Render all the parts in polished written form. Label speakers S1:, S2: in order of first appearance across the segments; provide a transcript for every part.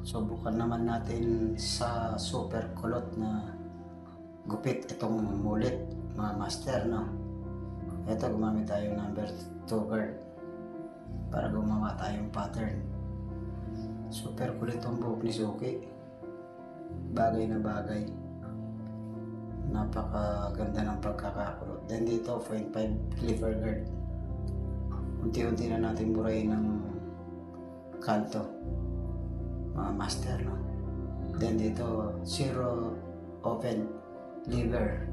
S1: Subukan naman natin sa super kulot na gupit itong mulit, mga master, no? Ito, gumamit tayo number 2 guard para gumawa tayong pattern. Super kulit ang buhok ni Suki. Bagay na bagay. Napakaganda ng pagkakakulot. Then dito, 0.5 clipper guard. Unti-unti na natin burayin ng kanto, mga master, no? Then dito, 0 open lever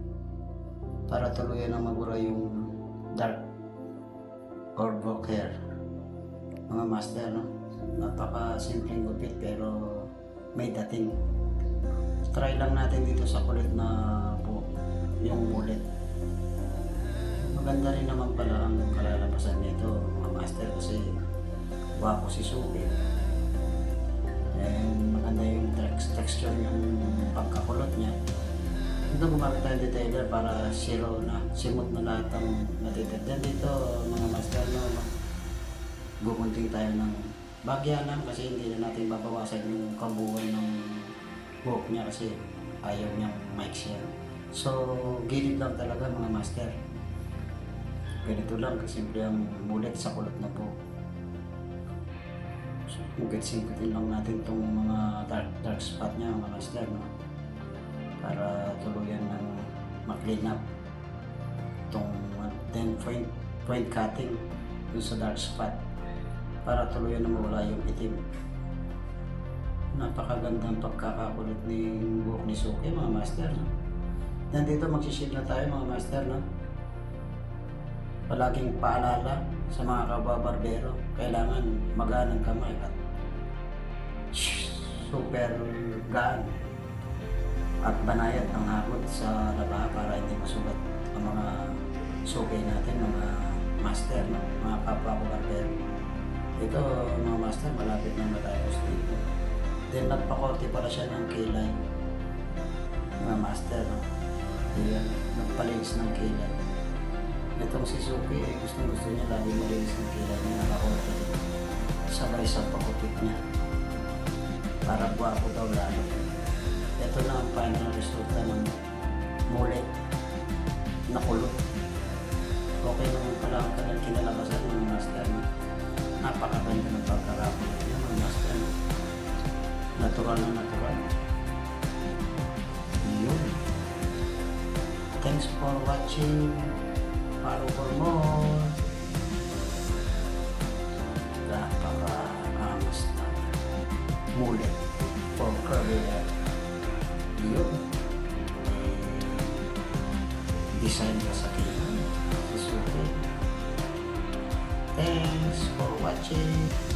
S1: para tuluyan na mabura yung dark or broke hair, mga master, no? Napaka simpleng gupit pero may dating. Try lang natin dito sa kulit na yung bullet. Maganda rin naman pala ang kalalabasan nito, mga master, kasi wapo si Suki. And maganda yung texture, yung pagkakulot niya. Ito, gumamit tayo ng detailer para zero na, simot na lahat ang natitid. Then dito, mga master, no, gugunting tayo ng bagyanan kasi hindi na natin babawasan yung kabuuan ng buhok niya kasi ayaw niyang maiksi yan. So, gilid lang talaga, mga master. Ganito lang kasimple ang mulit sa kulot na buhok. So, singkitin lang natin itong mga dark spot niya, mga master, no? Para tuluyan ng ma-clean up itong then point cutting yung sa dark spot para tuluyan na mawala yung itim. Napakagandang pagkakakulot ni buhok ni Suki, mga master, no? Nandito magsishave na tayo, mga master, no? Palaging paalala sa mga kababarbero, kailangan magaan ang kamay at super gaan at banayad ang hakot sa laba para hindi masugat ang mga Suki natin, mga master, no? Mga kapwa ko barbero. Ito, mga master, malapit na matapos dito. Then nagpakorte para siya ng kilay, mga master, no? Ayan, nagpalinis ng kilay. Itong si Suki, gusto niya lagi malinis ng kilay niya, nakakorte dito sabay sa pakupit niya para guwapo daw lalo. Ito na ang final resulta ng mulit na kulot. Okay naman pala ang kinalabasan ng master, no? Napakaganda ng pagkakakulot niya, mga master, no? Natural na natural. Yun. Thanks for watching. Follow for more. Napaka-angas na mulit for curly hair. Yun. Design ka sa kailan. Suki. Thanks for watching.